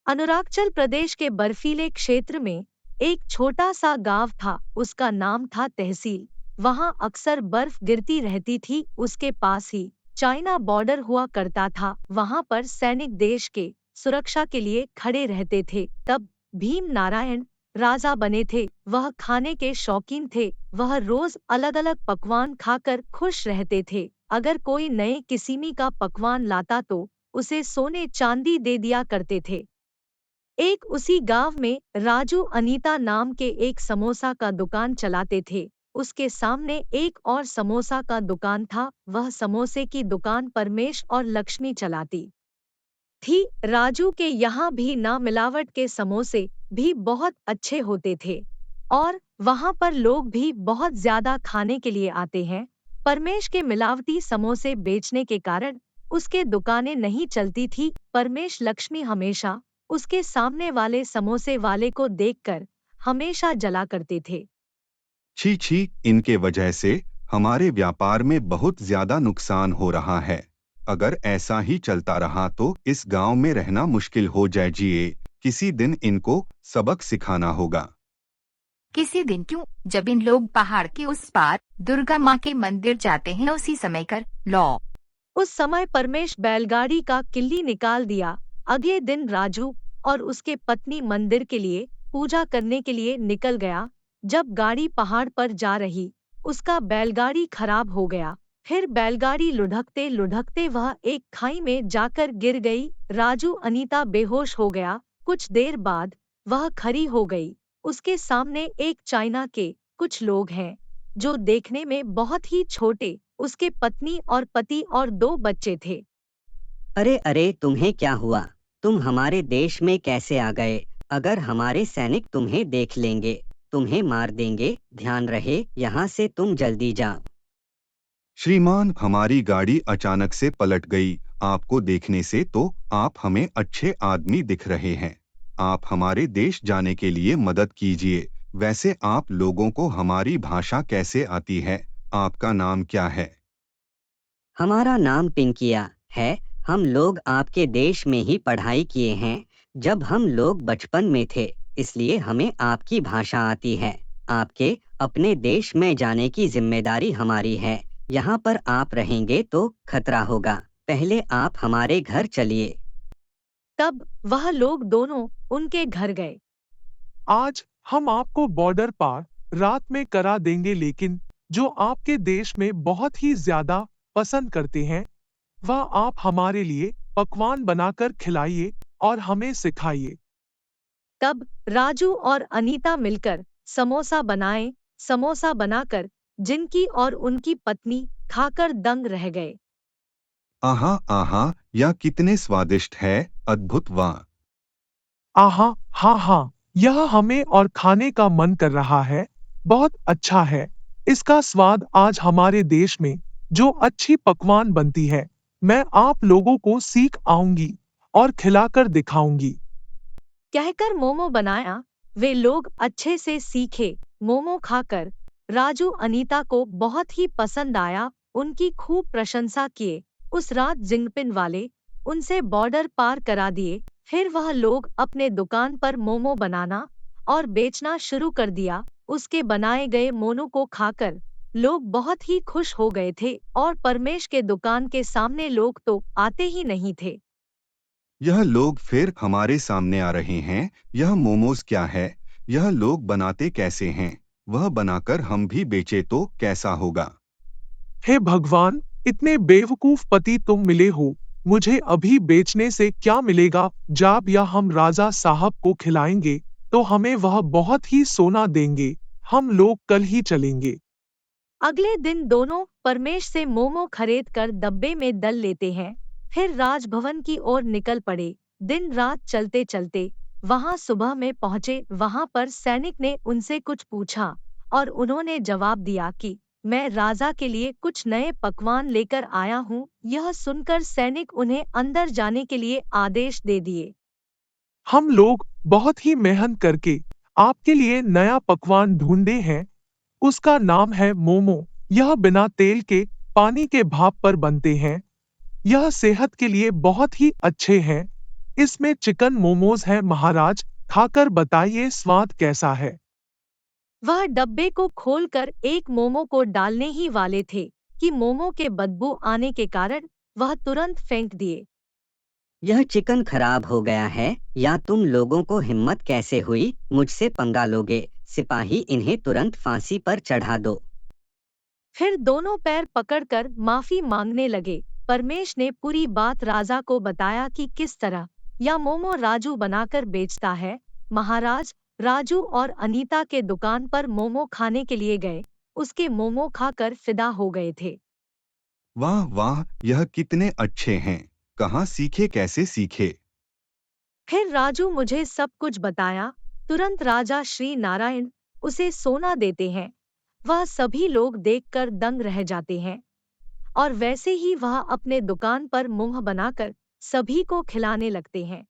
अरुणाचल प्रदेश के बर्फीले क्षेत्र में एक छोटा सा गांव था। उसका नाम था तहसील। वहां अक्सर बर्फ गिरती रहती थी। उसके पास ही चाइना बॉर्डर हुआ करता था। वहां पर सैनिक देश के सुरक्षा के लिए खड़े रहते थे। तब भीम नारायण राजा बने थे। वह खाने के शौकीन थे। वह रोज अलग अलग पकवान खाकर खुश रहते थे। अगर कोई नए किस्म का पकवान लाता तो उसे सोने चांदी दे दिया करते थे। एक उसी गांव में राजू अनीता नाम के एक समोसा का दुकान चलाते थे। उसके सामने एक और समोसा का दुकान था। वह समोसे की दुकान परमेश और लक्ष्मी चलाती थी। राजू के यहाँ भी ना मिलावट के समोसे भी बहुत अच्छे होते थे और वहाँ पर लोग भी बहुत ज्यादा खाने के लिए आते हैं। परमेश के मिलावटी समोसे बेचने के कारण उसके दुकानें नहीं चलती थी। परमेश लक्ष्मी हमेशा उसके सामने वाले समोसे वाले को देखकर हमेशा जला करते थे। छी छी, इनके वजह से हमारे व्यापार में बहुत ज्यादा नुकसान हो रहा है। अगर ऐसा ही चलता रहा तो इस गांव में रहना मुश्किल हो जाएगी। किसी दिन इनको सबक सिखाना होगा। किसी दिन क्यों, जब इन लोग पहाड़ के उस पार दुर्गा माँ के मंदिर जाते हैं उसी समय कर लो। उस समय परमेश बैलगाड़ी का किल्ली निकाल दिया। अगले दिन राजू और उसके पत्नी मंदिर के लिए पूजा करने के लिए निकल गया। जब गाड़ी पहाड़ पर जा रही, उसका बैलगाड़ी खराब हो गया। फिर बैलगाड़ी लुढ़कते लुढ़कते वह एक खाई में जाकर गिर गई। राजू अनीता बेहोश हो गया। कुछ देर बाद वह खड़ी हो गई। उसके सामने एक चाइना के कुछ लोग हैं जो देखने में बहुत ही छोटे। उसके पत्नी और पति और 2 बच्चे थे। अरे अरे, तुम्हें क्या हुआ? तुम हमारे देश में कैसे आ गए? अगर हमारे सैनिक तुम्हें देख लेंगे तुम्हें मार देंगे। ध्यान रहे, यहाँ से तुम जल्दी जाओ। श्रीमान, हमारी गाड़ी अचानक से पलट गई। आपको देखने से तो आप हमें अच्छे आदमी दिख रहे हैं। आप हमारे देश जाने के लिए मदद कीजिए। वैसे आप लोगों को हमारी भाषा कैसे आती है? आपका नाम क्या है? हमारा नाम पिंकिया है। हम लोग आपके देश में ही पढ़ाई किए हैं। जब हम लोग बचपन में थे, इसलिए हमें आपकी भाषा आती है। आपके अपने देश में जाने की जिम्मेदारी हमारी है। यहाँ पर आप रहेंगे तो खतरा होगा। पहले आप हमारे घर चलिए। तब वह लोग दोनों उनके घर गए। आज हम आपको बॉर्डर पार रात में करा देंगे, लेकिन जो आपके देश में बहुत ही ज्यादा पसंद करते हैं वह आप हमारे लिए पकवान बनाकर खिलाइए और हमें सिखाइए। तब राजू और अनीता मिलकर समोसा बनाए। समोसा बनाकर जिनकी और उनकी पत्नी खाकर दंग रह गए। आहा आहा, यह कितने स्वादिष्ट है। अद्भुत, वाह। आहा, हाँ हाँ, यह हमें और खाने का मन कर रहा है। बहुत अच्छा है। इसका स्वाद आज हमारे देश में जो अच्छी पकवान बनती है मैं आप लोगों को सीख आऊंगी और खिलाकर दिखाऊंगी। कहकर मोमो बनाया। वे लोग अच्छे से सीखे। मोमो खाकर राजू अनीता को बहुत ही पसंद आया। उनकी खूब प्रशंसा किए। उस रात जिंगपिन वाले उनसे बॉर्डर पार करा दिए। फिर वह लोग अपने दुकान पर मोमो बनाना और बेचना शुरू कर दिया। उसके बनाए गए मोमो को खाकर लोग बहुत ही खुश हो गए थे और परमेश के दुकान के सामने लोग तो आते ही नहीं थे। यह लोग फिर हमारे सामने आ रहे हैं। यह मोमोज क्या है? यह लोग बनाते कैसे हैं? वह बनाकर हम भी बेचे तो कैसा होगा? हे भगवान, इतने बेवकूफ पति तुम मिले हो। मुझे अभी बेचने से क्या मिलेगा? जब या हम राजा साहब को खिलाएंगे तो हमें वह बहुत ही सोना देंगे। हम लोग कल ही चलेंगे। अगले दिन दोनों परमेश से मोमो खरीद कर डब्बे में दल लेते हैं। फिर राजभवन की ओर निकल पड़े। दिन रात चलते चलते वहां सुबह में पहुंचे। वहां पर सैनिक ने उनसे कुछ पूछा और उन्होंने जवाब दिया कि मैं राजा के लिए कुछ नए पकवान लेकर आया हूं। यह सुनकर सैनिक उन्हें अंदर जाने के लिए आदेश दे दिए। हम लोग बहुत ही मेहनत करके आपके लिए नया पकवान ढूंढे हैं। उसका नाम है मोमो। यह बिना तेल के पानी के भाप पर बनते हैं। यह सेहत के लिए बहुत ही अच्छे हैं। इसमें चिकन मोमोज है महाराज, खाकर बताइए स्वाद कैसा है। वह डब्बे को खोलकर एक मोमो को डालने ही वाले थे कि मोमो के बदबू आने के कारण वह तुरंत फेंक दिए। यह चिकन खराब हो गया है, या तुम लोगों को हिम्मत कैसे हुई मुझसे पंगा लोगे? सिपाही, इन्हें तुरंत फांसी पर चढ़ा दो। फिर दोनों पैर पकड़कर माफी मांगने लगे। परमेश ने पूरी बात राजा को बताया कि किस तरह यह मोमो राजू बनाकर बेचता है। महाराज, राजू और अनीता के दुकान पर मोमो खाने के लिए गए। उसके मोमो खाकर फिदा हो गए थे। वाह वाह, यह कितने अच्छे हैं। कहाँ सीखे, कैसे सीखे? फिर राजू मुझे सब कुछ बताया। तुरंत राजा श्री नारायण उसे सोना देते हैं। वह सभी लोग देखकर दंग रह जाते हैं और वैसे ही वह अपने दुकान पर मुंह बनाकर सभी को खिलाने लगते हैं।